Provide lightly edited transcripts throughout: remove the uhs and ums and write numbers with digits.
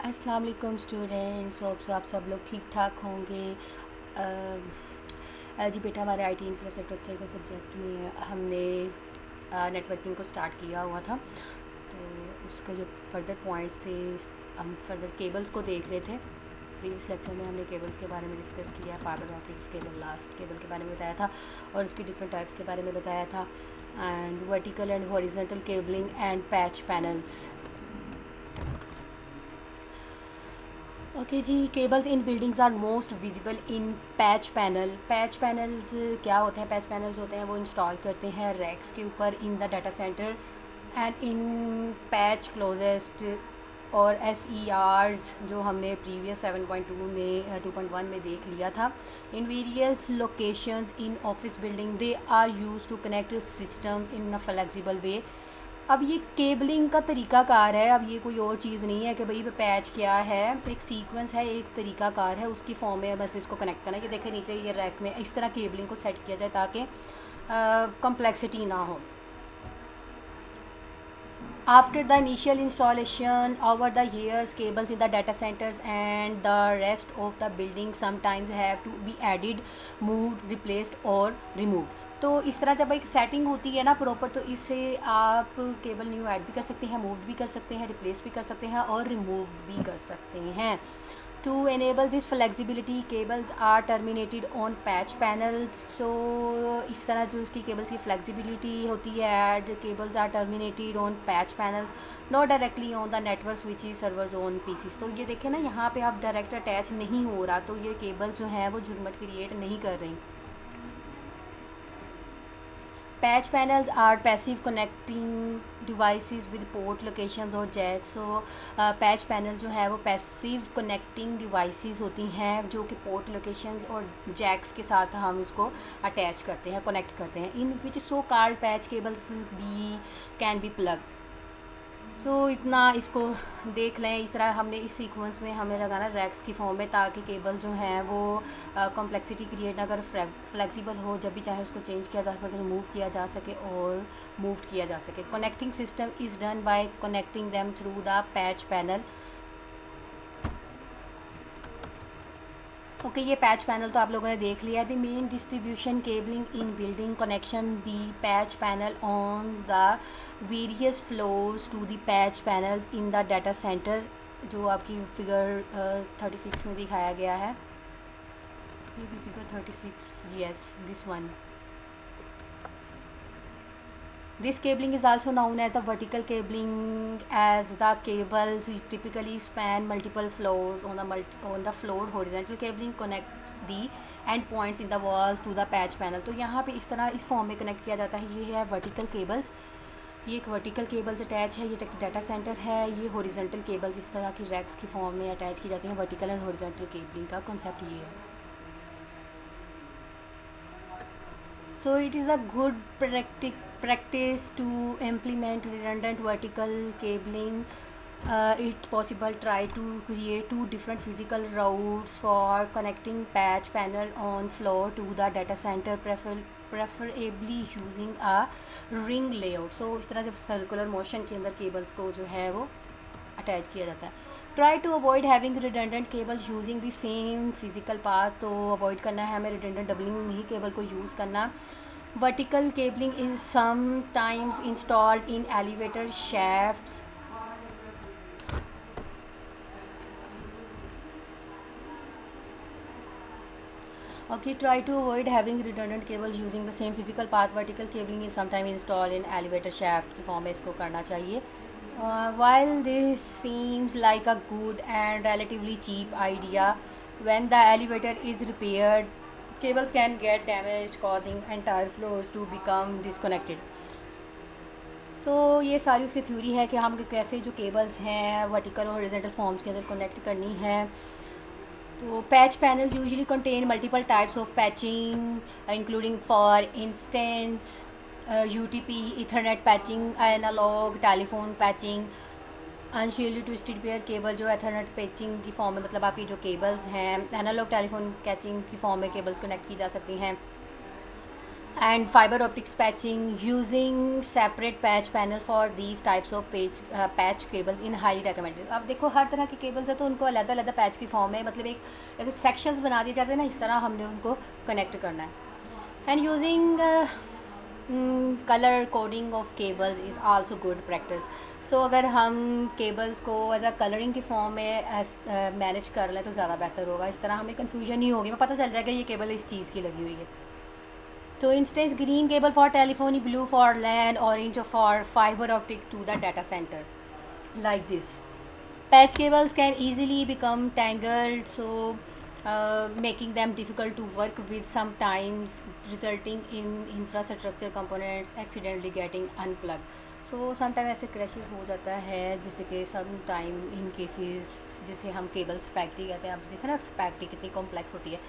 अस्सलाम वालेकुम students, hope so आप सब लोग ठीक ठाक होंगे। जी बेटा, हमारे आईटी इंफ्रास्ट्रक्चर के सब्जेक्ट में हमने नेटवर्किंग को स्टार्ट किया हुआ था। तो उसका जो फर्दर पॉइंट्स थे, हम फर्दर केबल्स को देख रहे थे। प्रीवियस लेक्चर में हमने केबल्स के बारे में डिस्कस किया, fibre optics cable, last cable के बारे में बताया था और इसकी डिफरेंट टाइप्स के बारे में बताया था, and vertical and horizontal cabling and patch panels. Okay जी, cables in buildings are most visible in patch panel. Patch panels क्या होते हैं? पैच पैनल्स होते हैं वो इंस्टॉल करते हैं रैक्स के ऊपर इन the data centre and in patch closest और SERs, जो हमने प्रीवियस 7.2 में 2.1 में देख लिया था। In various locations in office building they are use to connect system in a flexible way. अब ये केबलिंग का तरीकाकार है, अब ये कोई और चीज़ नहीं है कि भाई पैच क्या है, एक सीक्वेंस है, एक तरीकाकार है, उसकी फॉर्म में बस इसको कनेक्ट करना है। ये देखें नीचे ये रैक में इस तरह केबलिंग को सेट किया जाए ताकि कम्प्लेक्सिटी ना हो। After the initial installation over the years, cables in the data centers and the rest of the building sometimes have to be added, moved, replaced or removed. तो इस तरह जब एक सेटिंग होती है ना प्रॉपर, तो इससे आप केबल न्यू ऐड भी कर सकते हैं, मूव भी कर सकते हैं, रिप्लेस भी कर सकते हैं और रिमूव भी कर सकते हैं। To enable this flexibility, cables are terminated on patch panels. So इस तरह जो उसकी cables की flexibility होती है, add cables are terminated on patch panels, not directly on the network switches servers on PCs. तो ये देखें ना, यहाँ पे आप डायरेक्ट अटैच नहीं हो रहा, तो ये केबल जो है वो झुरमट क्रिएट नहीं कर रही। Patch panels are passive connecting devices with port locations और जैक्स। सो पैच पैनल जो है वो पैसिव कनेक्टिंग डिवाइसेस होती हैं जो कि पोर्ट लोकेशंस और जैक्स के साथ हम उसको अटैच करते हैं, कनेक्ट करते हैं। In which so called patch cables be can be plug. तो इतना इसको देख लें। इस तरह हमने इस सीक्वेंस में हमें लगाना रैक्स की फॉर्म में, ताकि केबल जो हैं वो कॉम्प्लेक्सिटी क्रिएट ना कर, फ्लेक्सिबल हो, जब भी चाहे उसको चेंज किया जा सके, रिमूव किया जा सके और मूव किया जा सके। Connecting system is done by connecting them through the patch panel. Okay, ये पैच पैनल तो आप लोगों ने देख लिया। The main distribution cabling in building connection the patch panel on the various floors to the patch panel in the data centre, जो आपकी figure 36 में दिखाया गया है। ये भी figure 36, yes, this one. This cabling is also known as the vertical cabling, as the cables typically span multiple floors. On the floor, horizontal cabling connects the end points in the wall to the patch panel. तो यहाँ पे इस तरह इस form में connect किया जाता है। ये है वर्टिकल केबल्स, ये एक वर्टिकल केबल्स अटैच है, ये डाटा सेंटर है। ये हॉरिजॉन्टल केबल्स इस तरह की रैक्स की फॉर्म में अटैच की जाती हैं। वर्टिकल एंड हॉरिजॉन्टल केबलिंग का कॉन्सेप्ट ये है। So it is a good practice to implement redundant vertical cabling. It's possible try to create two different physical routes for connecting patch panel on floor to the data center, preferably using a ring layout. So इस तरह से circular motion के अंदर cables को जो है वो attach किया जाता है। Try to avoid having redundant cables using the same physical path. तो अवॉइड करना है हमें रिडंडेंट डबलिंग नहीं केबल को यूज़ करना। Vertical cabling is sometimes installed in elevator shafts. Okay, try to avoid having redundant cables using the same physical path. Vertical cabling is sometimes installed in elevator shaft की form में इसको करना चाहिए। While this seems like a good and relatively cheap idea, when the elevator is repaired, cables can get damaged, causing entire floors to become disconnected. So ये सारी उसकी theory है कि हम कैसे जो केबल्स हैं वर्टिकल और हॉरिजॉन्टल फॉर्म्स के अंदर कनेक्ट करनी है। तो patch panels usually contain multiple types of patching, including for instance UTP, ethernet patching, analog telephone patching, unshielded twisted pair cable जो एथरनेट पैचिंग की फॉर्म में, मतलब आपकी जो केबल्स हैं एनालॉग टेलीफोन कैचिंग की फॉर्म में केबल्स कनेक्ट की जा सकती हैं। and fiber optics patching using separate patch panel for these types of patch cables in highly recommended. अब देखो हर तरह के केबल्स है तो उनको अलग अलग पैच की फॉर्म में मतलब एक जैसे सेक्शंस बना दिए जाते हैं ना, इस तरह हमने उनको कनेक्ट करना है. And using colour coding of cables is also good practice. So अगर हम केबल्स को एज अ कलरिंग की फॉर्म में मैनेज कर लें तो ज़्यादा बेहतर होगा. इस तरह हमें कन्फ्यूजन नहीं होगी, हमें पता चल जाएगा ये केबल इस चीज़ की लगी हुई है. So instance, green cable for telephony, blue for LAN, orange for fiber optic to the data center, like this. Patch cables can easily become tangled, so making them difficult to work with, sometimes resulting in infrastructure components accidentally getting unplugged. So sometimes ऐसे crashes हो जाता है, जैसे कि sometime in cases जैसे हम cable स्पैक्टी कहते हैं. आप देखो ना स्पैक्टी कितनी कॉम्प्लेक्स होती है.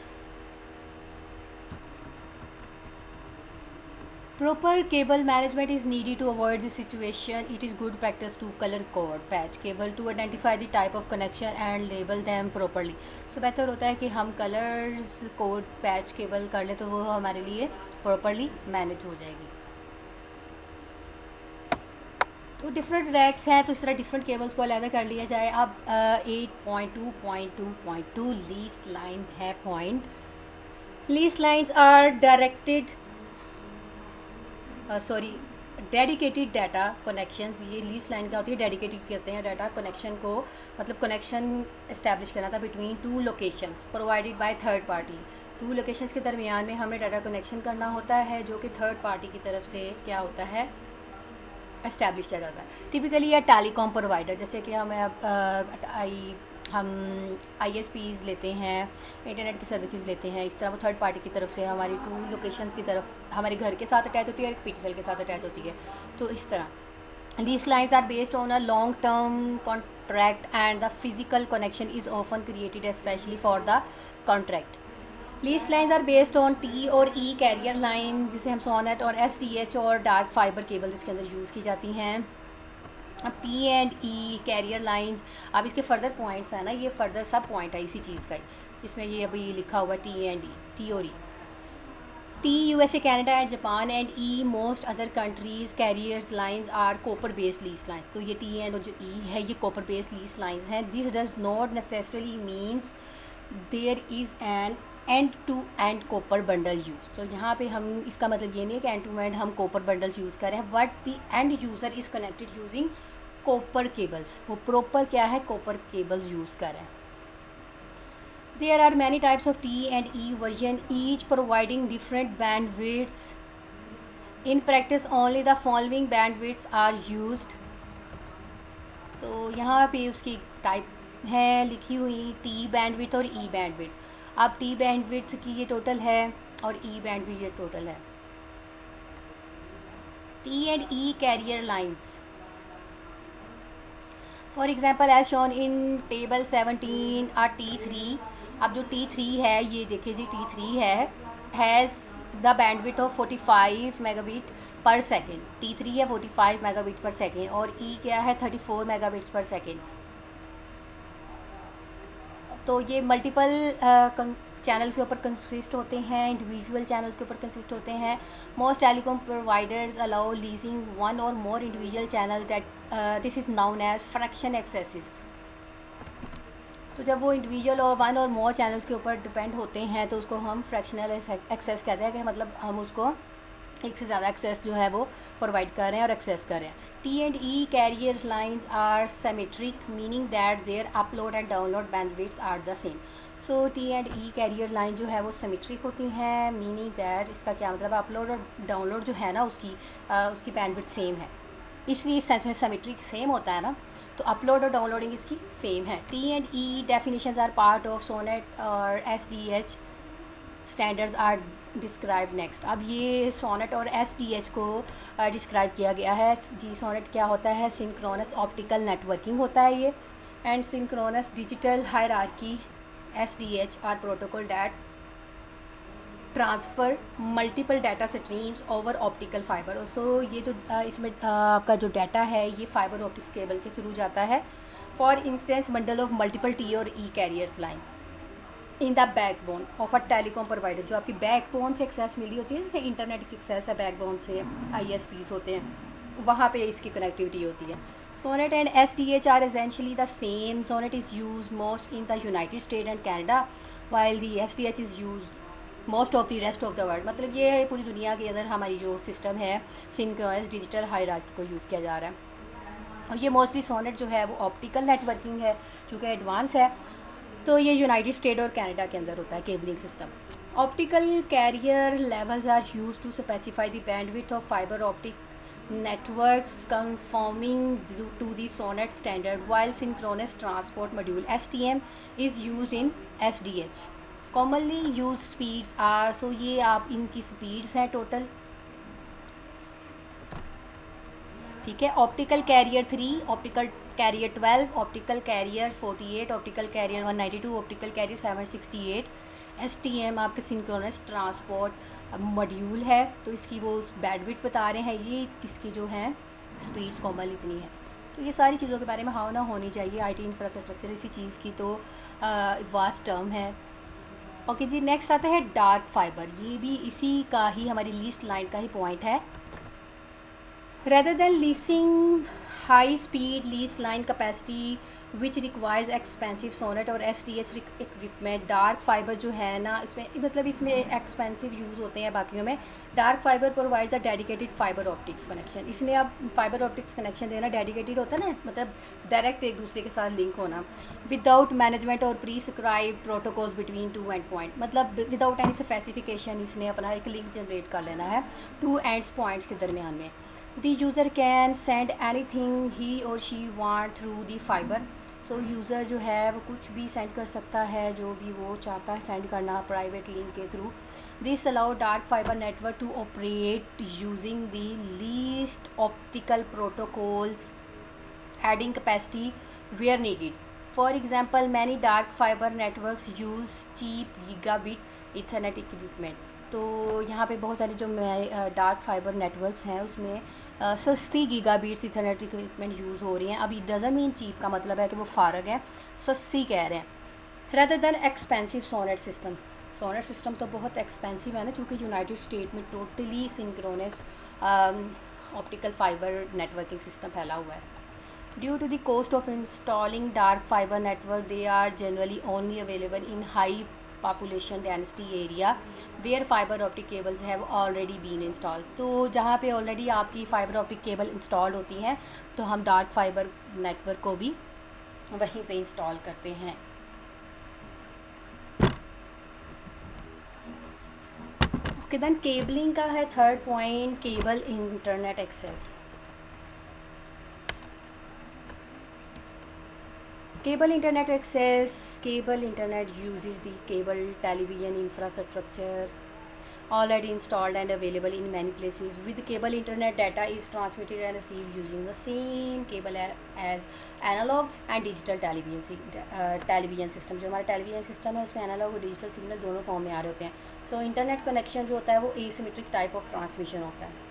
Proper cable management is needed to avoid this situation. It is good practice to color code patch cable to identify the type of connection and label them properly. So बेहतर होता है कि हम colors code patch cable कर ले तो वो हमारे लिए properly manage हो जाएगी. तो डिफरेंट रैक्स हैं तो इस तरह डिफरेंट केबल्स को अलग कर लिया जाए. अब 8.2.2.2 लीस्ट लाइन है point. Leased lines are directed dedicated data connections. ये लीस्ट लाइन क्या होती है? डेडिकेटेड करते हैं डाटा कनेक्शन को, मतलब कनेक्शन इस्टेब्लिश करना था between two locations provided by third party. Two locations के दरमियान में हमें डाटा कनेक्शन करना होता है जो कि थर्ड पार्टी की तरफ से क्या होता है, इस्टेब्लिश किया जाता है. टिपिकली या टेलीकॉम प्रोवाइडर, जैसे कि हम ISPs लेते हैं, इंटरनेट की सर्विसेज लेते हैं, इस तरह वो थर्ड पार्टी की तरफ से हमारी टू लोकेशंस की तरफ हमारे घर के साथ अटैच होती है और एक PTCL के साथ अटैच होती है. तो इस तरह these lines are based on a long term contract and the physical connection is often created especially for the contract. Lease lines are based on T और E carrier line, जिसे हम सोनेट और SDH और dark fibre cable इसके अंदर use की जाती हैं. अब T and E carrier lines, अब इसके फर्दर पॉइंट्स हैं ना, ये फर्दर सब पॉइंट है इसी चीज़ का. इसमें ये अभी लिखा हुआ है T एंड E, T और E. T USA Canada and Japan and E most other countries carriers lines are copper based lease line. तो ये T एंड जो E है ये कॉपर बेस्ड लीज लाइंस हैं. This does not necessarily means there is an end to end copper bundle use. तो यहाँ पे हम इसका मतलब ये नहीं है कि एंड टू एंड हम कॉपर बंडल्स यूज़ कर रहे हैं, but the end user is connected using copper cables. वो प्रॉपर क्या है, कॉपर केबल्स यूज़ कर रहे हैं. There are many types of T and E version, each providing different bandwidths. In practice only the following bandwidths are used. तो यहाँ पे उसकी टाइप है लिखी हुई, T बैंड विड्थ और E बैंड विड्थ. अब T बैंड विड्थ की ये टोटल है और E बैंड विड्थ ये टोटल है. T and E carrier lines, for example as shown in table 17 और T3. अब जो T3 है ये देखिए जी, T3 है has the bandwidth of 45 megabit पर सेकेंड. T3 है 45 मेगाबिट पर सेकेंड और E क्या है 34 मेगाबिट्स पर सेकेंड. तो ये मल्टीपल चैनल्स के ऊपर कंसिस्ट होते हैं, इंडिविजुअल चैनल्स के ऊपर कंसिस्ट होते हैं. Most telecom providers allow leasing one or more individual channel that this is known as fraction accesses. तो जब वो इंडिविजुअल और वन और मोर चैनल्स के ऊपर डिपेंड होते हैं तो उसको हम फ्रैक्शनल एक्सेस कहते हैं, कि मतलब हम उसको एक से ज़्यादा एक्सेस जो है वो प्रोवाइड कर रहे हैं और एक्सेस कर रहे हैं. T and E carrier lines are symmetric, meaning that their upload and download bandwidths are the same. So T and E carrier line जो है वो सिमेट्रिक होती हैं, मीनिंग दैट इसका क्या मतलब है, अपलोड और डाउनलोड जो है ना उसकी बैंडविड्थ सेम है. इसलिए इस सेंस में सिमेट्रिक सेम होता है ना, तो अपलोड और डाउनलोडिंग इसकी सेम है. T and E definitions are part of SONET और SDH standards are describe next. अब ये सोनेट और SDH को डिस्क्राइब किया गया है जी. सोनेट क्या होता है, सिंक्रोनस ऑप्टिकल नेटवर्किंग होता है ये, and synchronous digital hierarchy. SDH are protocol that transfer multiple data streams over optical fibre. So ये जो इसमें आपका जो डाटा है ये फाइबर ऑप्टिक्स केबल के थ्रू जाता है. For instance bundle of multiple T और E carriers line. In the backbone of a telecom provider, जो आपकी बैकबोन से एक्सेस मिली होती है, जैसे इंटरनेट की एक्सेस है बैकबोन से, ISPs होते हैं, वहाँ पे इसकी कनेक्टिविटी होती है. SONET and SDH are essentially the same. SONET is used most in the United States and Canada, while the SDH is used most of the rest of the world. मतलब ये पूरी दुनिया के अंदर हमारी जो सिस्टम है सिंक्रोनस डिजिटल हायरार्की को यूज़ किया जा रहा है. और ये मोस्टली SONET जो है वो ऑप्टिकल नेटवर्किंग है, चूँकि एडवांस है, तो ये यूनाइटेड स्टेट और कनाडा के अंदर होता है cabling system. Optical carrier levels are used to specify the bandwidth of fibre optic networks conforming to the SONET standard, while synchronous transport module STM is used in SDH. commonly used speeds are, so ये आप इनकी speeds हैं total, ठीक है. Optical carrier 3, optical carrier 12, optical carrier 48, optical carrier 192, optical carrier 768. STM आपके synchronous transport module है, तो इसकी वो बैंडविड्थ बता रहे हैं, ये इसकी जो है स्पीड्स कॉमन इतनी है. तो ये सारी चीज़ों के बारे में हाँ ना होनी चाहिए. IT इंफ्रास्ट्रक्चर इसी चीज़ की तो वास्ट टर्म है. ओके जी, नेक्स्ट आता है डार्क फाइबर. ये भी इसी का ही, हमारी लीस्ट लाइन का ही पॉइंट है. rather than leasing high speed leased line capacity which requires expensive SONET और SDH equipment, डार्क फाइबर जो है ना, इसमें मतलब इसमें एक्सपेंसिव यूज़ होते हैं बाकियों में. Dark fibre provides a dedicated fibre optics connection. इसलिए आप फाइबर ऑप्टिक्स कनेक्शन देना डेडिकेटेड होता है ना, मतलब डायरेक्ट एक दूसरे के साथ लिंक होना, विदाउट मैनेजमेंट और prescribe protocols between two end point. मतलब विदाउट एनी स्पेसिफिकेशन इसने अपना एक लिंक जनरेट कर लेना है टू एंड्स पॉइंट्स के दरमियान में. The user can send anything he or she want through the fiber. So user जो है वो कुछ भी सेंड कर सकता है, जो भी वो चाहता है सेंड करना प्राइवेट लिंक के through. This allow dark fiber network to operate using the least optical protocols, adding capacity where needed. For example, many dark fiber networks use cheap gigabit Ethernet equipment. तो यहाँ पे बहुत सारे जो dark fibre networks हैं उसमें सस्ती गीगाबीट्स Ethernet equipment use हो रही हैं. अभी डजंट मीन चीप का मतलब है कि वो फ़ारग है, सस्ती कह रहे हैं. Rather than expensive SONET system. SONET system तो बहुत एक्सपेंसिव है ना, क्योंकि यूनाइटेड स्टेट में totally synchronous optical fibre networking system फैला हुआ है. Due to the cost of installing dark fibre network, they are generally only available in high population density area where fiber optic cables have already been installed. तो जहाँ पे already आपकी fibre optic cable install होती हैं, तो हम dark fibre network को भी वहीं पे इंस्टॉल करते हैं. ओके, देन केबलिंग का है third point, cable internet access. Cable internet access. Cable internet uses the cable television infrastructure already installed and available in many places. With cable internet, data is transmitted and received using the same cable as analog and digital television system. जो हमारा television system है उसमें analog और digital signal दोनों form में आ रहे होते हैं. So internet connection जो होता है वो asymmetric type of transmission होता है.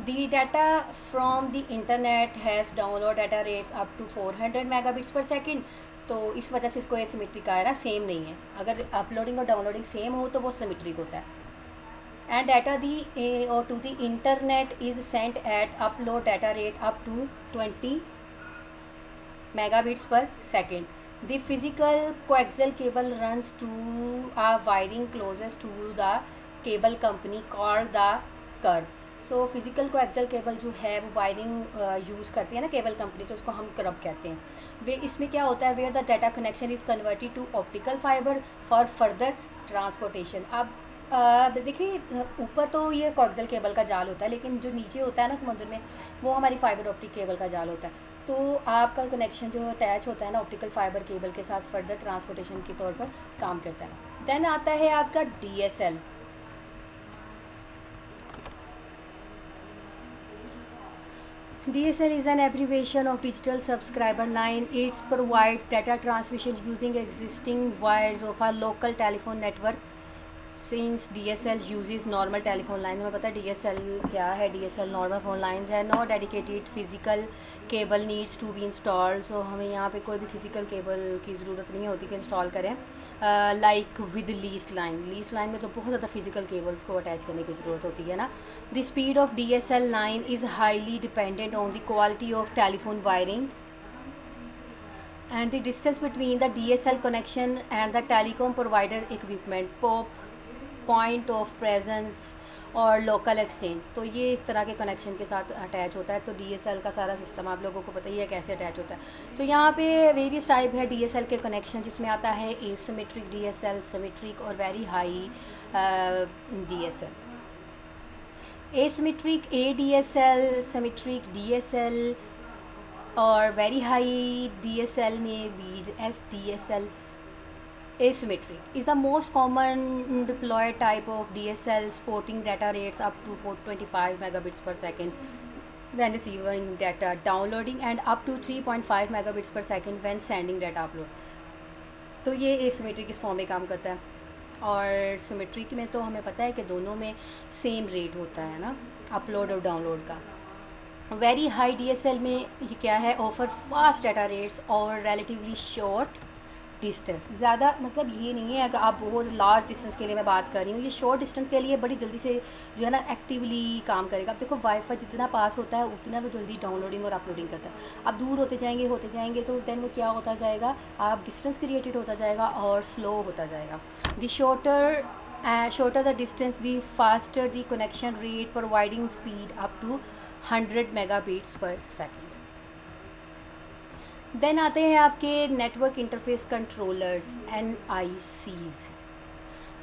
The data from the internet has download data rates up to 400 megabits per second. तो इस वजह से इसको एसिमेट्रिक आया ना, सेम नहीं है. अगर अपलोडिंग और डाउनलोडिंग सेम हो तो वो सिमेट्रिक होता है. एंड डाटा दी और to the internet is sent at upload data rate up to 20 megabits per second. The physical coaxial cable runs to a wiring closest to the cable company called the curb. So physical coaxial cable जो है वो wiring use करती है ना cable company, तो उसको हम करब कहते हैं. वे इसमें क्या होता है, where the data connection is converted to optical fibre for further transportation. अब देखिए ऊपर तो ये कोएक्सियल केबल का जाल होता है, लेकिन जो नीचे होता है ना समुद्र में, वो हमारी फाइबर ऑप्टिक केबल का जाल होता है. तो आपका कनेक्शन जो अटैच होता है ना ऑप्टिकल फाइबर केबल के साथ, फर्दर ट्रांसपोर्टेशन के तौर पर काम करता है. देन आता है आपका DSL. DSL is an abbreviation of digital subscriber line. It provides data transmission using existing wires of a local telephone network. Since DSL uses normal telephone line, हमें पता है DSL क्या है, DSL नॉर्मल फ़ोन लाइंस है। No dedicated physical cable needs to be installed, so हमें यहाँ पे कोई भी फिज़िकल केबल की ज़रूरत नहीं होती कि इंस्टॉल करें। लाइक विद लीस्ट लाइन में तो बहुत ज़्यादा फिज़िकल केबल्स को अटैच करने की ज़रूरत होती है ना। The speed of DSL line is highly dependent on the quality of telephone wiring and the distance between the DSL connection and the telecom provider equipment, point of presence और local exchange. तो ये इस तरह के connection के साथ attach होता है। तो DSL का सारा सिस्टम आप लोगों को पता ही है कैसे अटैच होता है। तो यहाँ पे वेरियस टाइप है DSL के कनेक्शन, जिसमें आता है एसिमेट्रिक DSL, सिमेट्रिक और very high DSL। Asymmetric ADSL, symmetric DSL और वेरी हाई DSL में VSDSL। asymmetric is the most common deployed type of DSL, supporting data rates up to 425 megabits per second when receiving data downloading and up to 3.5 megabits per second when sending data upload। तो ये asymmetric इस form में काम करता है। और symmetric में तो हमें पता है कि दोनों में सेम रेट होता है ना, अपलोड और डाउनलोड का। वेरी हाई DSL में ये क्या है, ऑफर फास्ट डाटा रेट्स और रिलेटिवली शॉर्ट डिस्टेंस। ज़्यादा मतलब ये नहीं है कि आप बहुत लार्ज डिस्टेंस के लिए मैं बात कर रही हूँ, ये शॉर्ट डिस्टेंस के लिए बड़ी जल्दी से जो है ना एक्टिवली काम करेगा। अब देखो वाईफाई जितना पास होता है उतना वो जल्दी डाउनलोडिंग और अपलोडिंग करता है। अब दूर होते जाएंगे तो देन वो क्या होता जाएगा, आप डिस्टेंस क्रिएटेड होता जाएगा और स्लो होता जाएगा। The shorter the distance, the faster the connection rate, providing speed up to 100 megabits per second। Then आते हैं आपके network interface controllers NICs।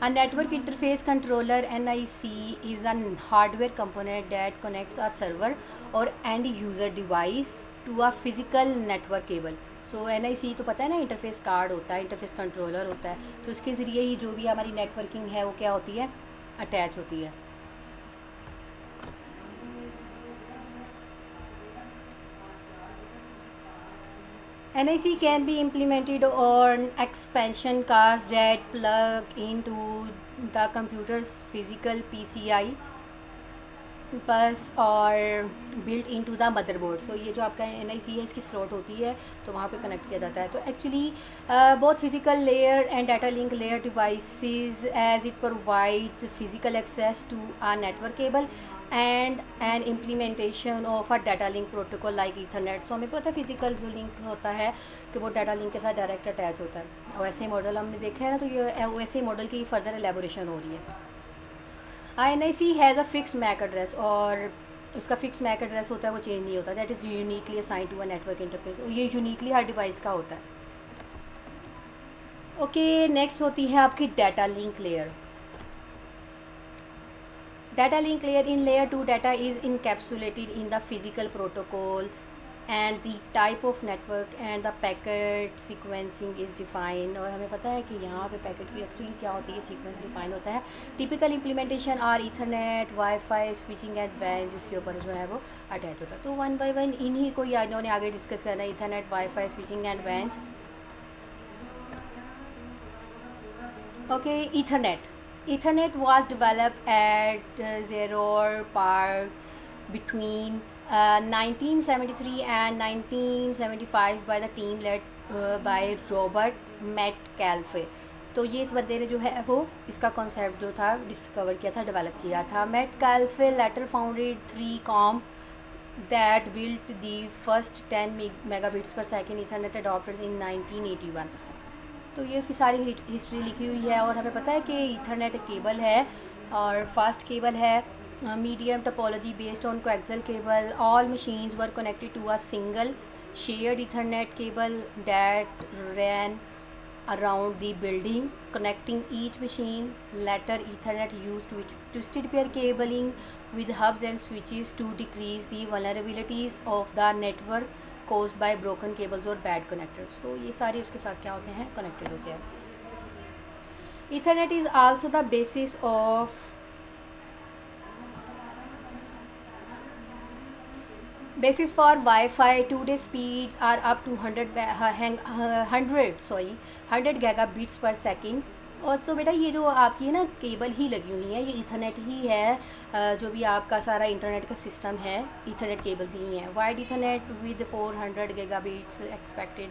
A network interface controller NIC is a hardware component that connects a server or end user device to a physical network cable। So NIC तो पता है ना, interface card होता है, interface controller होता है। तो इसके ज़रिए ही जो भी हमारी नेटवर्किंग है वो क्या होती है, अटैच होती है। NIC can be implemented on expansion cards that plug into the computer's physical PCI बस और बिल्ट इनटू द मदरबोर्ड। सो ये जो आपका NIC है इसकी स्लॉट होती है तो वहाँ पे कनेक्ट किया जाता है। तो actually both physical layer and data link layer devices as it provides physical access to a network cable and an implementation of a data link protocol like ethernet. So हमें पता है फिजिकल जो link होता है कि वो data link के साथ डायरेक्ट अटैच होता है। और ऐसे मॉडल हमने देखा है ना, तो ये वैसे मॉडल की फर्दर एलेबोरेशन हो रही है। NIC has a fix MAC address, और उसका फिक्स मैक एड्रेस होता है, वो चेंज नहीं होता। That is uniquely assign to a network interface, और ये यूनिकली हर डिवाइस का होता है। ओके, नेक्स्ट होती है आपकी data link layer. Data link layer, in layer 2 data is encapsulated in the physical protocol and the type of network and the packet sequencing is defined. और हमें पता है कि यहाँ पे पैकेट की एक्चुअली क्या होती है, सीक्वेंस डिफाइन होता है। Typical implementation are Ethernet, wifi, switching and वैन, जिसके ऊपर जो है वो अटैच होता है। तो वन बाय वन इन्हीं को इन्होंने आगे डिस्कस करना है, Ethernet, wifi, switching and vans. Okay, Ethernet was developed at Xerox PARC between 1973 and 1975 by the team led by Robert Metcalfe। तो ये इस बंदे ने जो है वो इसका कॉन्सेप्ट जो था डिस्कवर किया था, डेवलप किया था। Metcalfe later founded 3Com that built the first 10 megabits per second Ethernet adapters in 1981। तो ये उसकी सारी हिस्ट्री लिखी हुई है। और हमें पता है कि ईथरनेट केबल है और फास्ट केबल है, medium topology based on coaxial cable. All machines were connected to a single shared Ethernet cable that ran around the building connecting each machine। Later Ethernet used twisted pair cabling with hubs and switches to decrease the vulnerabilities of the network caused by broken cables or bad connectors। so ये सारे उसके साथ क्या होते हैं, connected होते हैं। Ethernet is also the basis for Wi-Fi। Today speeds are up to 100 gigabits per second और तो बेटा ये जो आपकी है ना केबल ही लगी हुई है, ये ईथरनेट ही है। जो भी आपका सारा इंटरनेट का सिस्टम है ईथरनेट केबल्स ही हैं। Wide Ethernet with 400 gigabits expected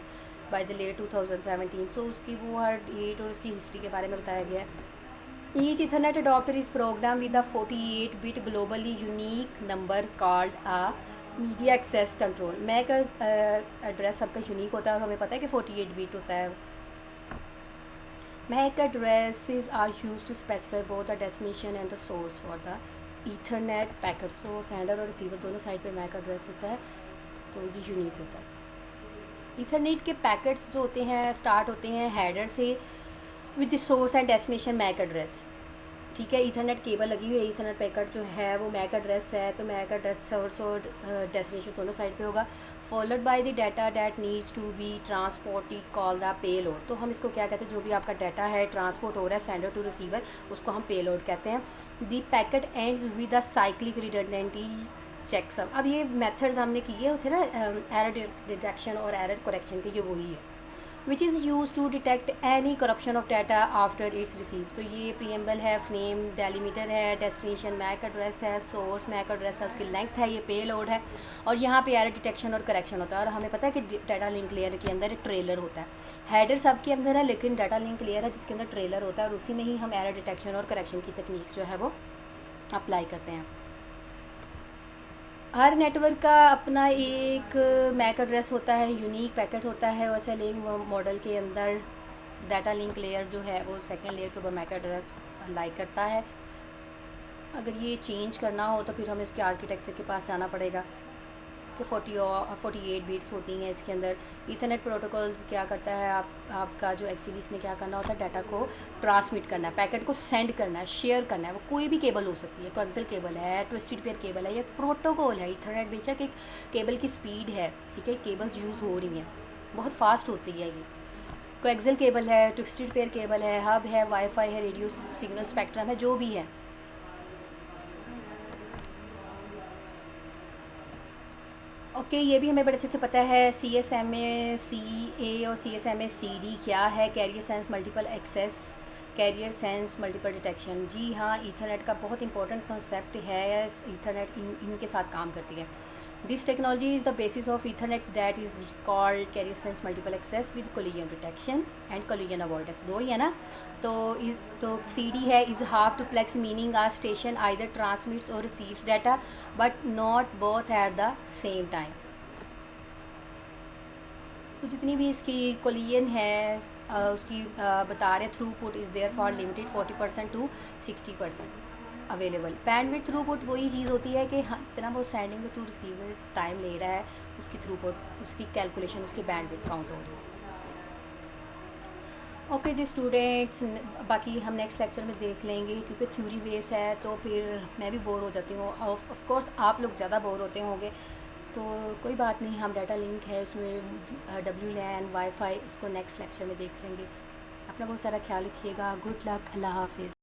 by the layer 2017। सो उसकी वो हर डेट और उसकी हिस्ट्री के बारे में बताया गया है। Each Ethernet adapter is program with a 48 bit globally unique number called a media access control. MAC का एड्रेस सबका यूनिक होता है और हमें पता है कि 48 बिट होता है। MAC addresses are used to specify both the destination and the source for the Ethernet packet. So sender और receiver दोनों साइड पे MAC address होता है, तो ये यूनिक होता है। Ethernet के पैकेट्स जो होते हैं स्टार्ट होते हैं हेडर से with the source and destination MAC address. ठीक है, ईथरनेट केबल लगी हुई है, ईथरनेट पैकेट जो है वो मैक एड्रेस है, तो मैक एड्रेस सोर्स और डेस्टिनेशन दोनों साइड पे होगा। Followed by the data that needs to be transported call the payload. तो हम इसको क्या कहते हैं, जो भी आपका डाटा है ट्रांसपोर्ट हो रहा है सेंडर टू रिसीवर, उसको हम पेलोड कहते हैं। The packet ends with a cyclic redundancy checksum. अब ये मेथड्स हमने किए थे ना एरर डिटेक्शन और एरर करेक्शन के, ये वही है which is use to detect any corruption of data after its receive. तो ये प्रीएम्बल है, फ्रेम डेलीमीटर है, डेस्टिनेशन मैक एड्रेस है, सोर्स मैक एड्रेस है, उसकी लेंथ है, ये पे लोड है, और यहाँ पे एरर डिटेक्शन और करेक्शन होता है। और हमें पता है कि डाटा लिंक लेयर के अंदर एक ट्रेलर होता है। हेडर सब के अंदर है, लेकिन डाटा लिंक लेयर है जिसके अंदर ट्रेलर होता है, और उसी में ही हम एरर डिटेक्शन और करेक्शन की तकनीक जो है वो अप्लाई करते हैं। हर नेटवर्क का अपना एक मैक एड्रेस होता है, यूनिक पैकेट होता है। वैसे लिंक मॉडल के अंदर डाटा लिंक लेयर जो है वो सेकंड लेयर के ऊपर मैक एड्रेस लाइक करता है। अगर ये चेंज करना हो तो फिर हमें इसके आर्किटेक्चर के पास जाना पड़ेगा कि 48 बिट्स होती हैं इसके अंदर। ईथरनेट प्रोटोकॉल क्या करता है, आपका जो एक्चुअली इसने क्या करना होता है, डाटा को ट्रांसमिट करना है, पैकेट को सेंड करना है, शेयर करना है। वो कोई भी केबल हो सकती है, कोएक्सियल केबल है, ट्विस्टेड पेयर केबल है, या प्रोटोकॉल है। ईथरनेट बेशक एक केबल की स्पीड है, ठीक है, केबल्स यूज़ हो रही हैं, बहुत फास्ट होती है ये। कोएक्सियल केबल है, ट्विस्टेड पेयर केबल है, हब है, वाईफाई है, रेडियो सिग्नल स्पेक्ट्रम है, जो भी है। ओके ये भी हमें बड़े अच्छे से पता है। CSMA CA और CSMA CD क्या है, carrier sense multiple access, carrier sense multiple detection. जी हाँ, ईथरनेट का बहुत इंपॉर्टेंट कॉन्सेप्ट है, ईथरनेट इनके साथ काम करती है। This technology is the basis of ethernet that is called carrier sense multiple access with collision detection and collision avoidance. दो ही है ना। तो CD है is half duplex, meaning a station either transmits or receives data but not both at the same time. तो जितनी भी इसकी कोलिजन है उसकी बता रहे throughput is therefore limited 40% to 60% available. Bandwidth throughput वही चीज़ होती है कि हाँ जितना वो सेंडिंग टू रिसीवर टाइम ले रहा है, उसकी थ्रूपुट, उसकी कैलकुलेशन, उसकी बैंडविड्थ काउंट हो रही है। ओके जी स्टूडेंट्स, बाकी हम नेक्स्ट लेक्चर में देख लेंगे, क्योंकि थ्योरी बेस है तो फिर मैं भी बोर हो जाती हूँ, ऑफ कोर्स आप लोग ज़्यादा बोर होते होंगे, तो कोई बात नहीं, हम डाटा लिंक है उसमें WLAN वाईफाई उसको नेक्स्ट लेक्चर में देख लेंगे। अपना बहुत सारा ख्याल रखिएगा। गुड लक, अल्लाह हाफिज़।